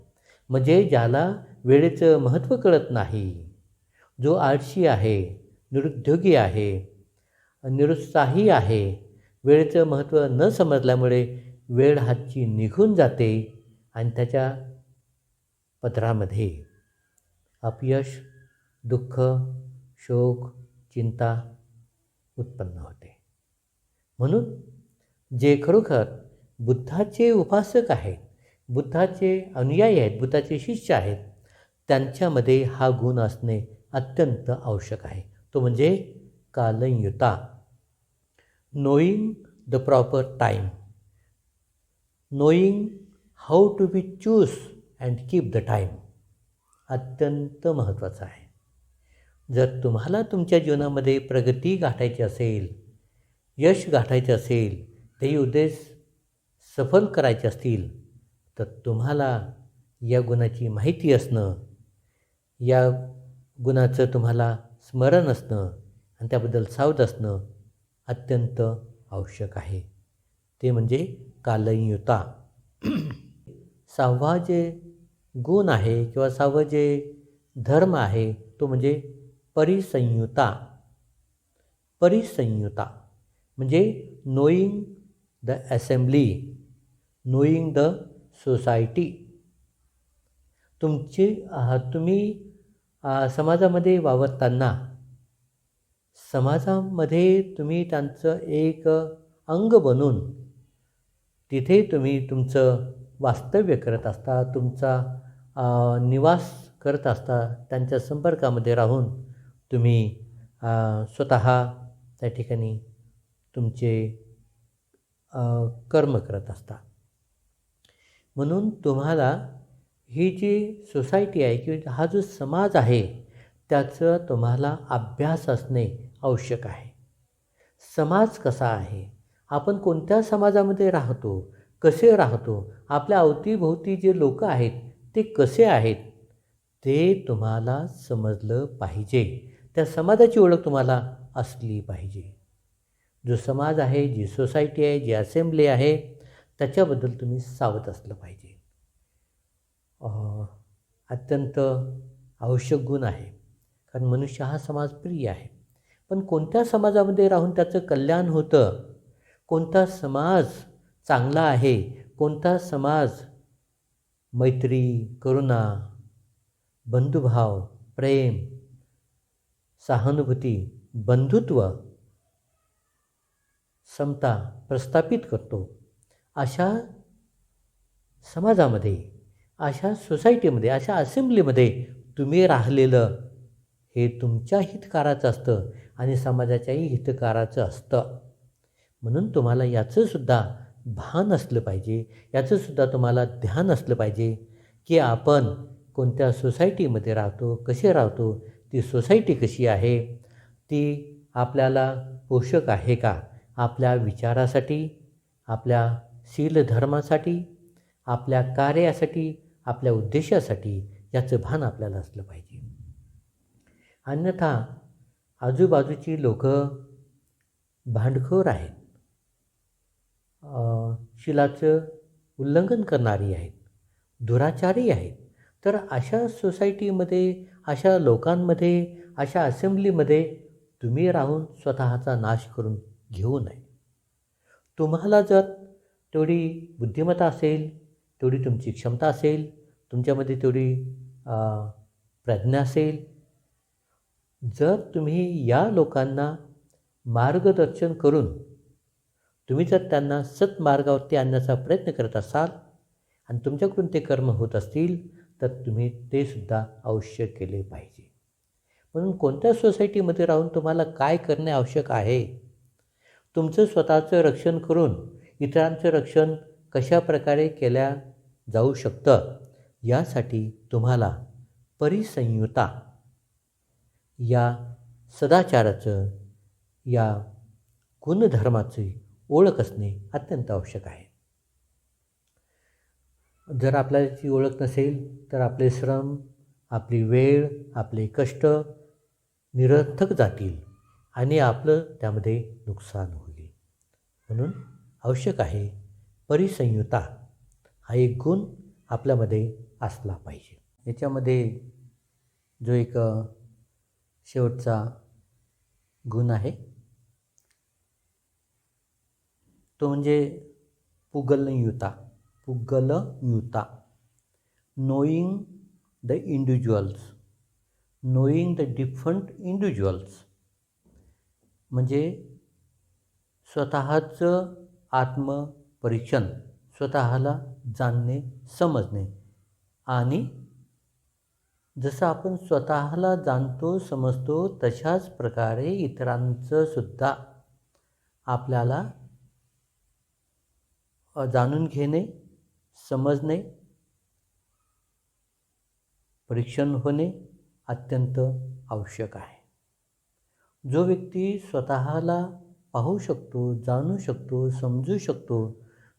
म्हणजे ज्याला वेळेचं महत्त्व कळत नाही, जो आळशी आहे, निरुद्योगी आहे, निरुत्साही आहे, वेळेचं महत्त्व न समजल्यामुळे वेळ हातची निघून जाते आणि त्याच्या पदरामध्ये अपयश, दुःख, शोक, चिंता उत्पन्न होते. म्हणून जे खरोखर बुद्धाचे उपासक आहेत, बुद्धाचे अनुयायी आहेत, बुद्धाचे शिष्य आहेत, त्यांच्यामध्ये हा गुण असणे अत्यंत आवश्यक आहे. तो म्हणजे कालयुता, knowing the proper time, knowing how to be choose and keep the time अत्यंत महत्त्वाचं आहे. जर तुम्हाला तुमच्या जीवनामध्ये प्रगती गाठायची असेल, यश गाठायचे असेल, ते उद्देश सफल करायचे असतील, तर तुम्हाला या गुणाची माहिती असणं, या गुणाचं तुम्हाला स्मरण असणं आणि त्याबद्दल सावध असणं अत्यंत आवश्यक आहे. ते म्हणजे कालयुता. 6वा जे गुण आहे किंवा 6वं जे धर्म आहे तो म्हणजे परिसंयुता. परिसंयुता म्हणजे knowing the assembly, knowing the society. तुम्ही समाजामध्ये वावरताना समाजामध्ये तुम्ही त्यांचं एक अंग बनून तिथे तुम्ही तुमचं वास्तव्य करत असता, तुमचा निवास करत असता, त्यांच्या संपर्कामध्ये राहून तुम्ही स्वतः त्या ठिकाणी तुमचे कर्म करत असता. म्हणून तुम्हाला ही जी सोसायटी आहे किंवा हा जो समाज आहे त्याचं तुम्हाला अभ्यास असणे आवश्यक आहे. समाज कसा आहे, आपण कोणत्या समाजामध्ये राहतो, कसे राहतो, आपल्या अवतीभोवती जे लोक आहेत ते कसे आहेत, ते तुम्हाला समजलं पाहिजे. त्या समाजाची ओळख तुम्हाला असली पाहिजे. जो समाज आहे, जी सोसायटी आहे, जी असेंब्ली आहे, त्याच्याबद्दल तुम्ही सावध असलं पाहिजे. अत्यंत आवश्यक गुण आहे, कारण मनुष्य हा समाजप्रिय आहे. पण कोणत्या समाजामध्ये राहून त्याचं कल्याण होतं, कोणता समाज चांगला आहे, कोणता समाज मैत्री, करुणा, बंधुभाव, प्रेम, सहानुभूती, बंधुत्व, समता प्रस्थापित करतो, अशा समाजामध्ये, अशा सोसायटीमध्ये, अशा असेंब्लीमध्ये तुम्ही राहिलेलं हे तुमच्या हितकाराचं असतं आणि समाजाच्याही हितकाराचं असतं. म्हणून तुम्हाला याचंसुद्धा भान असलं पाहिजे, याचंसुद्धा तुम्हाला ध्यान असलं पाहिजे की आपण कोणत्या सोसायटीमध्ये राहतो, कसे राहतो, ती सोसायटी कशी आहे, ती आपल्याला पोषक आहे का, आपल्या विचारासाठी, आपल्या शीलधर्मासाठी, आपल्या कार्यासाठी, आपल्या उद्देशासाठी याचं भान आपल्याला असलं पाहिजे. अन्यथा आजूबाजूची लोकं भांडखोर आहेत, शिलाचं उल्लंघन करणारी आहेत, दुराचारी आहेत. तर अशा सोसायटीमध्ये, अशा लोकांमध्ये, अशा असेंब्लीमध्ये तुम्ही राहून स्वतःचा नाश करून घेऊ नये. तुम्हाला जर तेवढी बुद्धिमत्ता असेल, तेवढी तुमची क्षमता असेल, तुमच्यामध्ये तेवढी प्रज्ञा असेल, जर तुम्ही या लोकांना मार्गदर्शन करून तुम्ही जर त्यांना सत्मार्गावरती आणण्याचा प्रयत्न करत असाल आणि तुमच्याकडून ते कर्म होत असतील तर तुम्ही ते सुद्धा अवश्य केले पाहिजे. म्हणून कोणत्या सोसायटीमध्ये राहून तुम्हाला काय करणे आवश्यक आहे, तुमचं स्वतःचं रक्षण करून इतरांचं रक्षण कशा प्रकारे केल्या जाऊ शकतं, यासाठी तुम्हाला परिसंयुता या सदाचाराचं, या गुणधर्माची ओळख असणे अत्यंत आवश्यक आहे. जर आपल्याला ती ओळख नसेल तर आपले श्रम, आपली वेळ, आपले कष्ट निरर्थक जातील आणि आपलं त्यामध्ये नुकसान होईल. म्हणून आवश्यक आहे परिसंयुता हा एक गुण आपल्यामध्ये असला पाहिजे. याच्यामध्ये जो एक शेवटचा गुण आहे तो म्हणजे पुगलयुता. Knowing the individuals, knowing the different individuals, म्हणजे स्वतःचं आत्मपरीक्षण, स्वतःला जाणणे, समजणे. आणि जसं आपण स्वतःला जाणतो, समजतो, तशाच प्रकारे इतरांचं सुद्धा आपल्याला जाणून घेणे, समजणे, परीक्षण होणे अत्यंत आवश्यक आहे. जो व्यक्ती स्वतःला पाहू शकतो, जाणू शकतो, समजू शकतो,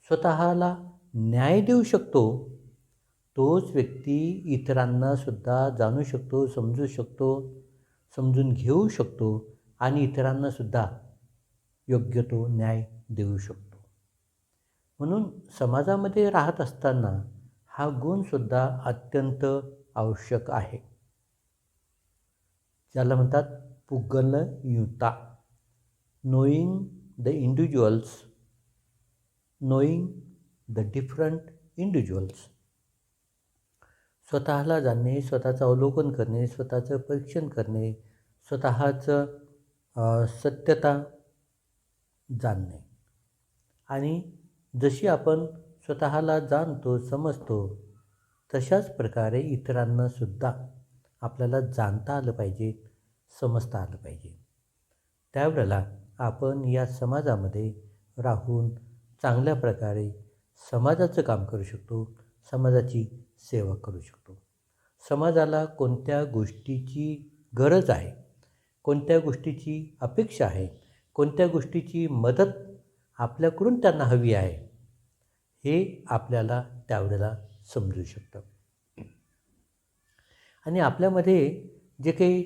स्वतःला न्याय देऊ शकतो, तोच व्यक्ती इतरांना सुद्धा जाणू शकतो, समजू शकतो, समजून घेऊ शकतो आणि इतरांना सुद्धा योग्य तो न्याय देऊ शकतो. म्हणून समाजामध्ये राहत असताना हा गुणसुद्धा अत्यंत आवश्यक आहे, ज्याला म्हणतात पुगलयुता. Knowing the individuals, knowing the different individuals. स्वतःला जाणणे, स्वतःचं अवलोकन करणे, स्वतःचं परीक्षण करणे, स्वतःचं सत्यता जाणणे. आणि जशी आपण स्वतःला जाणतो, समजतो, तशाच प्रकारे इतरांनासुद्धा आपल्याला जाणता आलं पाहिजे, समजता आलं पाहिजे. त्यावेळेला आपण या समाजामध्ये राहून चांगल्या प्रकारे समाजाचं काम करू शकतो, समाजाची सेवा करू शकतो. समाजाला कोणत्या गोष्टीची गरज आहे, कोणत्या गोष्टीची अपेक्षा आहे, कोणत्या गोष्टीची मदत आपल्याकडून त्यांना हवी आहे, हे आपल्याला त्यावेळेला समजू शकतं. आणि आपल्यामध्ये जे काही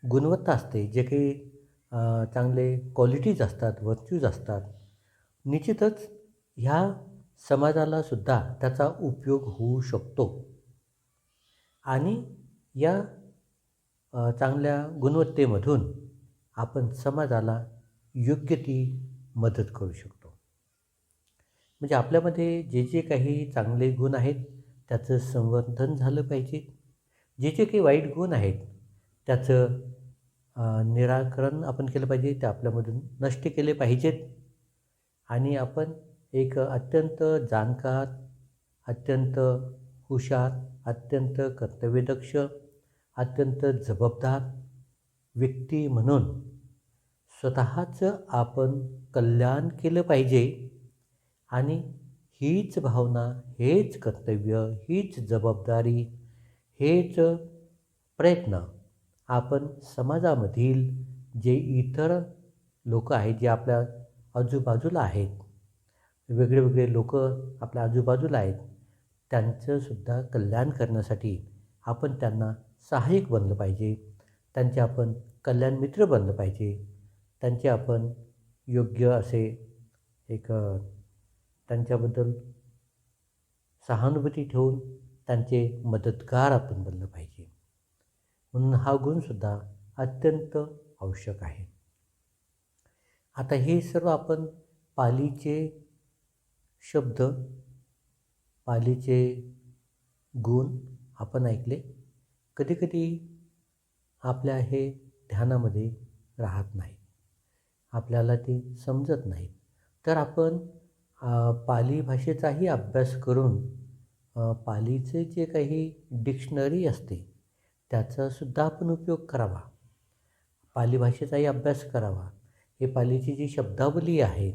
गुणवत्ता असते, जे काही चांगले क्वालिटीज असतात, व्हर्च्यूज असतात, निश्चितच ह्या समाजालासुद्धा त्याचा उपयोग होऊ शकतो. आणि या चांगल्या गुणवत्तेमधून आपण समाजाला योग्य ती मदत करू शकतो. म्हणजे आपल्यामध्ये जे जे काही चांगले गुण आहेत त्याचं संवर्धन झालं पाहिजे. जे जे काही वाईट गुण आहेत त्याचं निराकरण आपण केलं पाहिजे, ते आपल्यामधून नष्ट केले पाहिजेत. आणि आपण एक अत्यंत जाणकार, अत्यंत हुशार, अत्यंत कर्तव्यदक्ष, अत्यंत जबाबदार व्यक्ती म्हणून स्वतःचं आपण कल्याण केलं पाहिजे. आणि हीच भावना, हेच कर्तव्य, हीच जबाबदारी, हेच प्रयत्न आपण समाजामधील जे इतर लोक आहेत, जे आपल्या आजूबाजूला आहेत, वेगळे लोक आपल्या आजूबाजूला आहेत, त्यांचंसुद्धा कल्याण करण्यासाठी आपण त्यांना सहाय्यक बनलं पाहिजे. त्यांचे आपण कल्याण मित्र बनलं पाहिजे. त्यांचे आपण योग्य असे एक त्यांच्याबद्दल सहानुभूती ठेवून त्यांचे मदतगार आपण बनलं पाहिजे. म्हणून हा गुणसुद्धा अत्यंत आवश्यक आहे. आता हे सर्व आपण पालीचे शब्द, पालीचे गुण आपण ऐकले. कधीकधी आपल्या हे ध्यानामध्ये राहत नाही, आपल्याला ते समजत नाही. तर आपण पाली भाषेचाही अभ्यास करून पालीचे जे काही डिक्शनरी असते त्याचासुद्धा आपण उपयोग करावा. पाली भाषेचाही अभ्यास करावा. हे पालीची जी शब्दावली आहे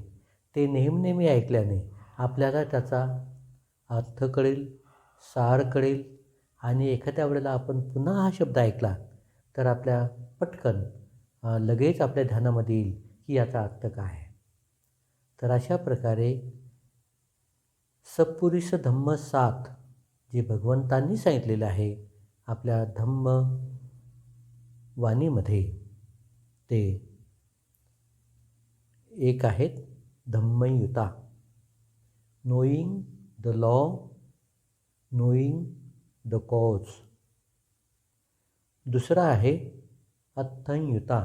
ते नेहमी ऐकल्याने आपल्याला त्याचा अर्थ कळेल, सार कळेल. आणि एखाद्या वेळेला आपण पुन्हा हा शब्द ऐकला तर आपल्या पटकन लगेच आपल्या ध्यानामध्ये येईल की याचा अर्थ काय आहे. तर अशा प्रकारे सत्पुरुष धम्म सात जे भगवंतांनी सांगितलेलं आहे आपल्या धम्म वाणीमध्ये, ते एक आहेत धम्मयुता, knowing the law, knowing the cause. दुसरा आहे अर्थयुता,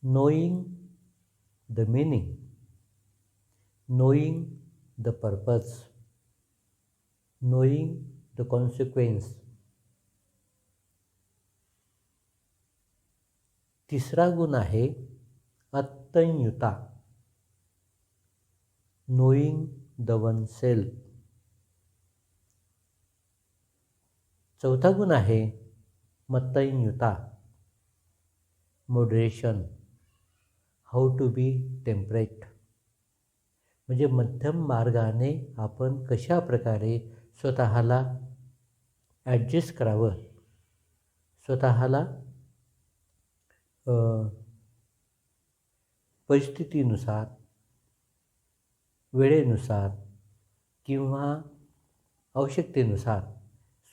knowing the meaning, knowing the purpose, knowing the consequence. तिसरा गुण आहे अत्यंयुता, knowing the oneself. चौथा गुण आहे मत्तयुता, moderation, how to be temperate. म्हणजे मध्यम मार्गाने आपण कशा प्रकारे स्वतःला ॲडजस्ट करावं, स्वतःला परिस्थितीनुसार, वेळेनुसार किंवा आवश्यकतेनुसार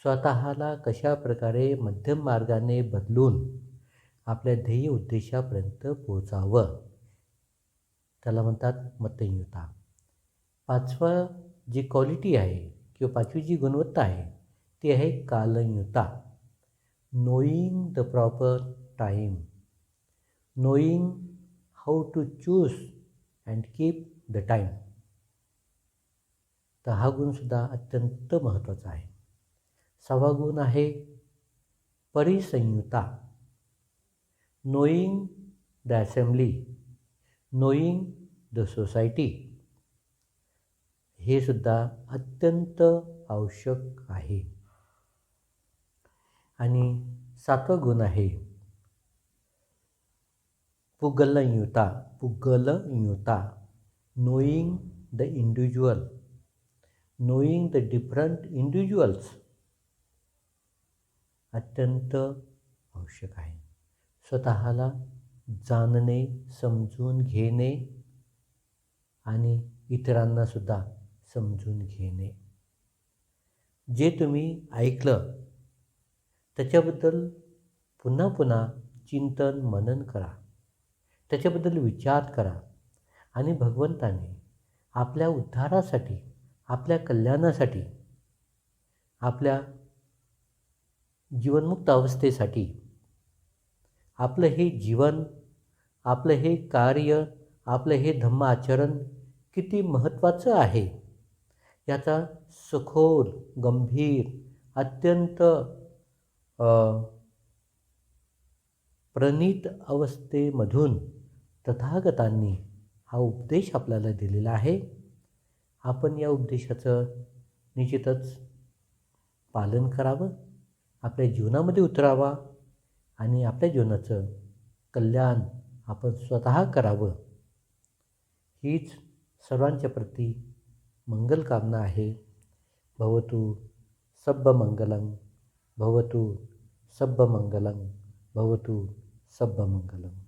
स्वतःला कशा प्रकारे मध्यम मार्गाने बदलून आपल्या ध्येय उद्देशापर्यंत पोहोचावं, त्याला म्हणतात मत्तयुता. पाचवा जी क्वालिटी आहे किंवा पाचवी जी गुणवत्ता आहे ती आहे कालयुता, knowing the proper time, knowing how to choose and keep the time. तर हा गुणसुद्धा अत्यंत महत्त्वाचा आहे. सहावा गुण आहे परिसंयुता, knowing the assembly, knowing the society. हे सुद्धा अत्यंत आवश्यक आहे. आणि 7वा गुण आहे पुगलयुता. पुगलयुता, knowing the individual, knowing the different individuals अत्यंत आवश्यक आहे. स्वतःला जाणणे, समजून घेणे आणि इतरांनासुद्धा समजून घेणे. जे तुम्ही ऐकलं त्याच्याबद्दल पुन्हा पुन्हा चिंतन मनन करा, त्याच्याबद्दल विचार करा आणि भगवंताने आपल्या उद्धारासाठी, आपल्या कल्याणासाठी, आपल्या जीवनमुक्त अवस्थेसाठी आपलं हे जीवन, आपलं हे कार्य, आपलं हे धम्म आचरण किती महत्त्वाचं आहे याचा सखोल, गंभीर, अत्यंत प्रणीत अवस्थेमधून तथागतांनी हा उपदेश आपल्याला दिलेला आहे. आपण या उपदेशाचं निश्चितच पालन करावं, आपल्या जीवनामध्ये उतरावा आणि आपल्या जीवनाचं कल्याण आपण स्वतः करावं. हीच सर्वांच्या प्रती मंगलकामना आहे. भवतु सब्बमंगलं, भवतु सब्बमंगलं, भवतु सब्बमंगलम्.